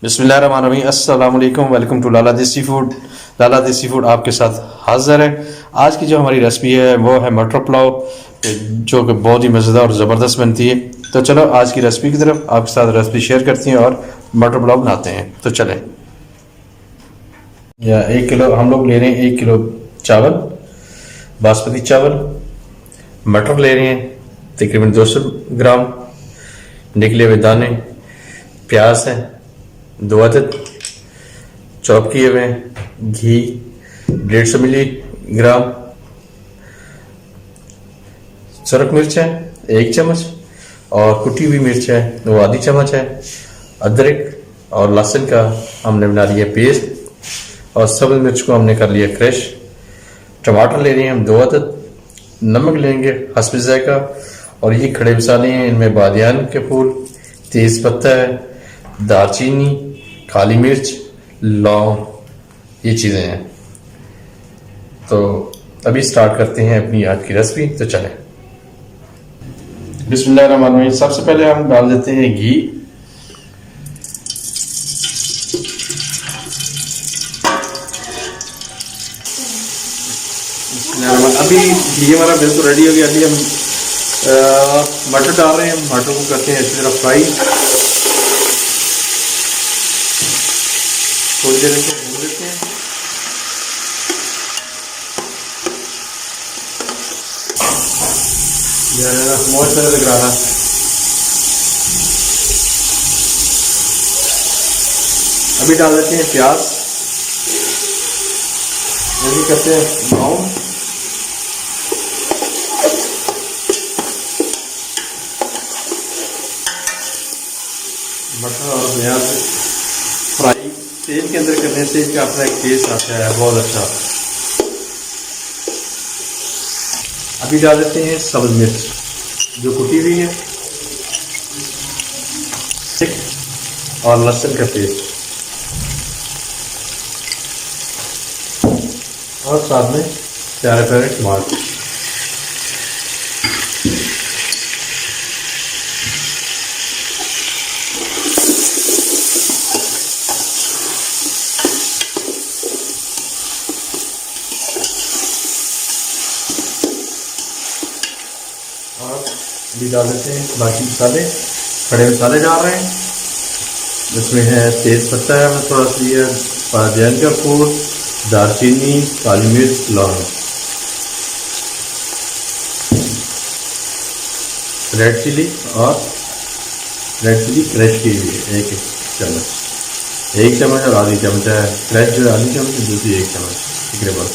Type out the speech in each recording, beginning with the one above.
बिस्मिल्लाहिर्रहमानिर्रहीम, अस्सलाम वालेकुम, वेलकम टू लाला देसी फूड। लाला देसी फूड आपके साथ हाजिर है। आज की जो हमारी रेसिपी है वो है मटर पुलाव, जो कि बहुत ही मज़ेदार और ज़बरदस्त बनती है। तो चलो आज की रेसिपी की तरफ आपके साथ रेसिपी शेयर करती हैं और मटर पुलाव बनाते हैं। तो चलें। या 1 किलो हम लोग ले रहे हैं, 1 किलो चावल, बासमती चावल। मटर ले रहे हैं तकरीबन 200 ग्राम, निकले हुए दाने। प्याज है 2 अदद चॉप किए हुए हैं। घी 150 मिलीग्राम। सुरख मिर्च है 1 चम्मच, और कुटी हुई मिर्च है वो आधी चम्मच है। अदरक और लहसुन का हमने बना लिया पेस्ट, और सब्ज मिर्च को हमने कर लिया क्रश। टमाटर ले रहे हैं हम 2 अदद। नमक लेंगे हस्ब ज़ायक़ा। और ये खड़े मसाले हैं, इनमें बादियान के फूल, तेज़ पत्ता है, दालचीनी, काली मिर्च, लौंग, ये चीज़ें हैं। तो अभी स्टार्ट करते हैं अपनी आज की रेसिपी। तो चलें। बिस्मिल्लाहिर्रहमानिर्रहीम। सबसे पहले हम डाल देते हैं घी। अभी घी हमारा बिल्कुल रेडी हो गया। अभी हम मटर डाल रहे हैं। मटर को करते हैं अच्छी तरह फ्राई। थोड़ी देर इनको भून लेते हैं। बहुत तरह लग रहा है। अभी डाल देते हैं प्याज। ये करते हैं ब्राउन। मटर और प्याज फ्राई तेल के अंदर करने से इसका अपना एक टेस्ट आता है बहुत अच्छा। अभी डाल देते हैं सब्ज मिर्च जो कुटी हुई है, और लहसुन का पेस्ट, और साथ में प्यारे प्यारे टमाटर। और अभी डाल देते हैं बाकी मसाले। खड़े मसाले डाल रहे हैं। इसमें है तेज़ पत्ता है थोड़ा सा, ये बादियान का फूल, दालचीनी, काली मिर्च, लौंग, रेड चिली, और रेड चिली क्रश की हुई है 1 चम्मच। 1 चम्मच और आधी चम्मच है क्रश, जो आधी चम्मच, दूसरी 1 चम्मच तकरीबन।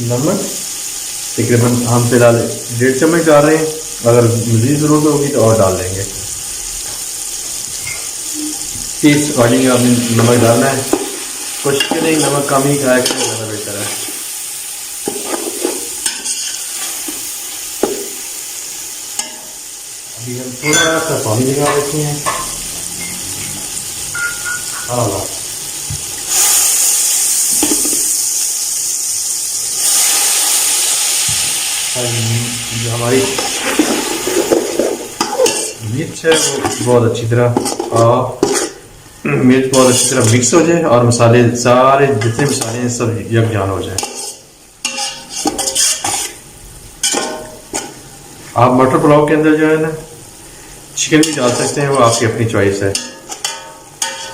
नमक तकरीबन हम फिलहाल 1.5 चम्मच डाल रहे हैं। अगर मज़ीद ज़रूरत होगी तो और डाल देंगे। टेस्ट अकॉर्डिंग आपने नमक डालना है। कोशिश करें नमक कम ही खाया करें, ज़्यादा बेहतर है। अभी हम थोड़ा सा पानी लगा देते हैं। हाँ, जो हमारी मिर्च है वो बहुत अच्छी तरह, और मिर्च बहुत अच्छी तरह मिक्स हो जाए, और मसाले सारे जितने मसाले हैं सब यकजान हो जाए। आप मटर पुलाव के अंदर जो है ना चिकन भी डाल सकते हैं, वो आपकी अपनी चॉइस है।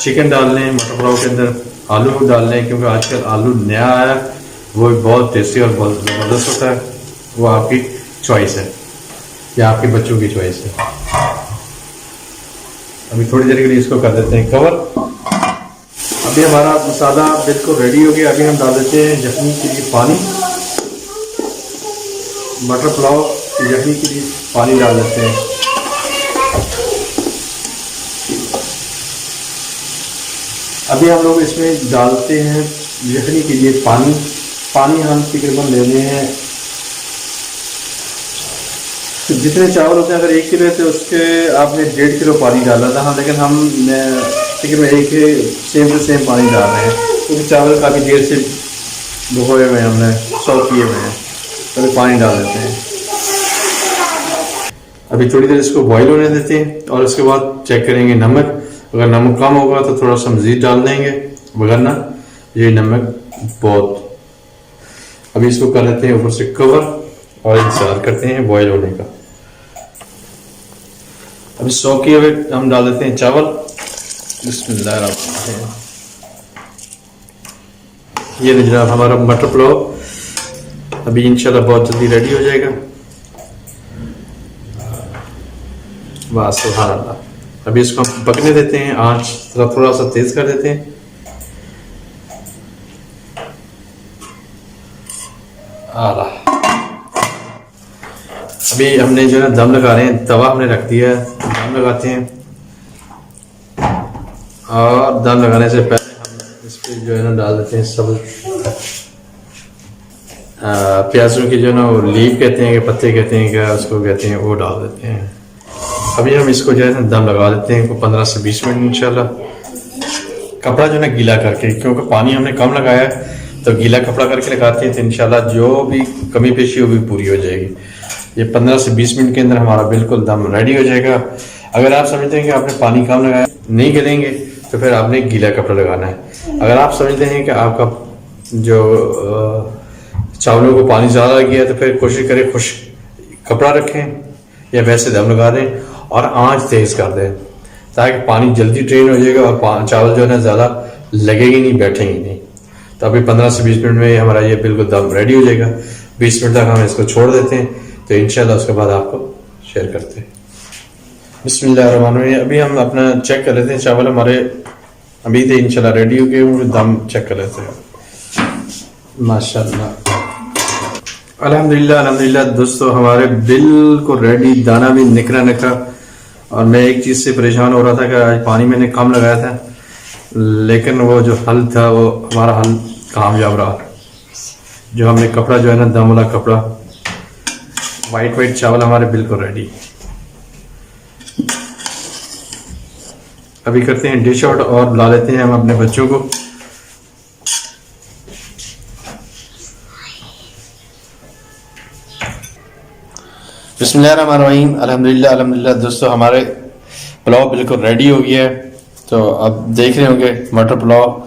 चिकन डाल लें मटर पुलाव के अंदर, आलू डाल लें, क्योंकि आजकल आलू नया आया, वो बहुत टेस्टी और बहुत ज़बरदस्त होता है। वो आपकी चॉइस है या आपके बच्चों की चॉइस है। अभी थोड़ी देर के लिए इसको कर देते हैं कवर। अभी हमारा मसाला बिल्कुल रेडी हो गया। अभी हम डाल देते हैं यखनी के लिए पानी। मटर पुलाव यखनी के लिए पानी डाल देते हैं। अभी हम लोग इसमें डालते हैं यखनी के लिए पानी हम तकरीबन लेने हैं, तो जितने चावल होते हैं, अगर 1 किलो है तो उसके आपने 1.5 किलो पानी डाला था। हाँ, लेकिन हम लेकिन मैं एक सेम टू सेम पानी डाल रहे हैं क्योंकि चावल काफ़ी देर से भिगोए हुए हैं, हमने सॉक किए हुए हैं, तो अभी पानी डाल देते हैं। अभी थोड़ी देर इसको बॉईल होने देते हैं और उसके बाद चेक करेंगे नमक। अगर नमक कम होगा तो थोड़ा सा मज़ीद डाल देंगे, वरना ये नमक बहुत। अभी इसको कर लेते हैं ऊपर से कवर और इंतजार करते हैं बॉईल होने का। अभी सॉक किए हुए हम डाल देते हैं चावल। बिस्मिल्लाहिर्रहमानिर्रहीम। ये जनाब हमारा मटर पुलाव अभी इंशाल्लाह बहुत जल्दी रेडी हो जाएगा। वाह सुभान अल्लाह। अभी इसको हम पकने देते हैं, आंच थोड़ा सा तेज कर देते हैं। अभी हमने जो है दम लगा रहे हैं, तवा हमने रख दिया है, दम लगाते हैं। और दम लगाने से पहले हम इस पर जो है ना डाल देते हैं सब प्याजों की जो ना वो लीफ कहते हैं कि पत्ते कहते हैं क्या उसको कहते हैं, वो डाल देते हैं। अभी हम इसको जो है ना दम लगा देते हैं 15 से 20 मिनट इंशाल्लाह। कपड़ा जो है ना गीला करके, क्योंकि पानी हमने कम लगाया है तो गीला कपड़ा करके लगाते हैं तो इंशाल्लाह जो भी कमी पेशी वो भी पूरी हो जाएगी। ये 15 से 20 मिनट के अंदर हमारा बिल्कुल दम रेडी हो जाएगा। अगर आप समझते हैं कि आपने पानी कम लगाया नहीं गलेंगे तो फिर आपने गीला कपड़ा लगाना है। अगर आप समझते हैं कि आपका जो चावलों को पानी ज़्यादा लग गया तो फिर कोशिश करें खुश कपड़ा रखें या वैसे दम लगा दें और आंच तेज़ कर दें ताकि पानी जल्दी ड्रेन हो जाएगा और चावल जो है ना ज़्यादा लगेगी नहीं, बैठेंगे नहीं। तो अभी 15 से 20 मिनट में हमारा ये बिल्कुल दम रेडी हो जाएगा। 20 मिनट तक हम इसको छोड़ देते हैं तो इंशाल्लाह उसके बाद आपको शेयर करते हैं। बिस्मिल्लाहिर्रहमानिर्रहीम। अभी हम अपना चेक कर लेते हैं, चावल हमारे अभी थे इंशाल्लाह रेडी हो गए, दम चेक कर लेते हैं। माशाल्लाह अल्हम्दुलिल्लाह अल्हम्दुलिल्लाह दोस्तों, हमारे बिल्कुल रेडी, दाना भी निकला निकला। और मैं एक चीज़ से परेशान हो रहा था कि आज पानी मैंने कम लगाया था, लेकिन वो जो हल था वो हमारा हल कामयाब रहा। जो हमने कपड़ा जो है ना दम वाला कपड़ा, वाइट चावल हमारे बिल्कुल रेडी। अभी करते हैं डिश आउट और बुला लेते हैं हम अपने बच्चों को। बिस्मिल्लाहिर्रहमानिर्रहीम। अल्हम्दुलिल्लाह अल्हम्दुलिल्लाह दोस्तों, हमारे पुलाव बिल्कुल रेडी हो गया है। तो अब देख रहे होंगे मटर पुलाव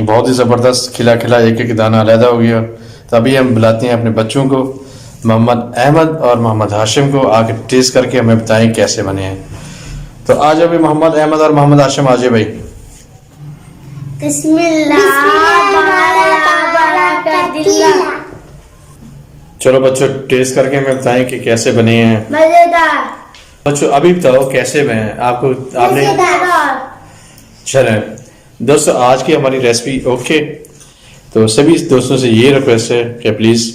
बहुत ही ज़बरदस्त खिला खिला, एक एक दाना अलहदा हो गया। तो अभी हम बुलाते हैं अपने बच्चों को, मोहम्मद अहमद और मोहम्मद हाशिम को, आके टेस्ट करके हमें बताएं कैसे बने हैं। तो आ जाओ भाई मोहम्मद अहमद और मोहम्मद हाशिम, आ जाए भाई। चलो बच्चों टेस्ट करके हमें बताएं कि कैसे बने हैं। मजेदार। बच्चों अभी बताओ कैसे बने हैं आपको, आपने। चलें दोस्तों, आज की हमारी रेसिपी ओके। तो सभी दोस्तों से ये रिक्वेस्ट है कि प्लीज़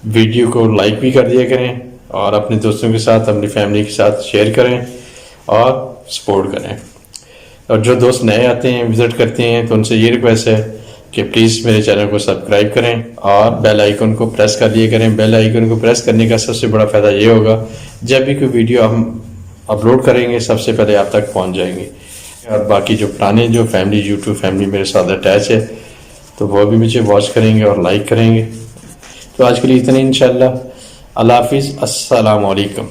वीडियो को लाइक भी कर दिया करें और अपने दोस्तों के साथ, अपनी फैमिली के साथ शेयर करें और सपोर्ट करें। और जो दोस्त नए आते हैं, विज़िट करते हैं, तो उनसे ये रिक्वेस्ट है कि प्लीज़ मेरे चैनल को सब्सक्राइब करें और बेल आइकन को प्रेस कर दिया करें। बेल आइकन को प्रेस करने का सबसे बड़ा फ़ायदा ये होगा, जब भी कोई वीडियो हम अपलोड करेंगे सबसे पहले आप तक पहुंच जाएंगे। और बाकी जो पुराने जो फैमिली यूट्यूब फैमिली मेरे साथ अटैच है तो वो भी मुझे वॉच करेंगे और लाइक करेंगे। तो आज के लिए इतना ही, इंशाल्लाह। अल्लाह हाफिज़, अस्सलाम वालेकुम।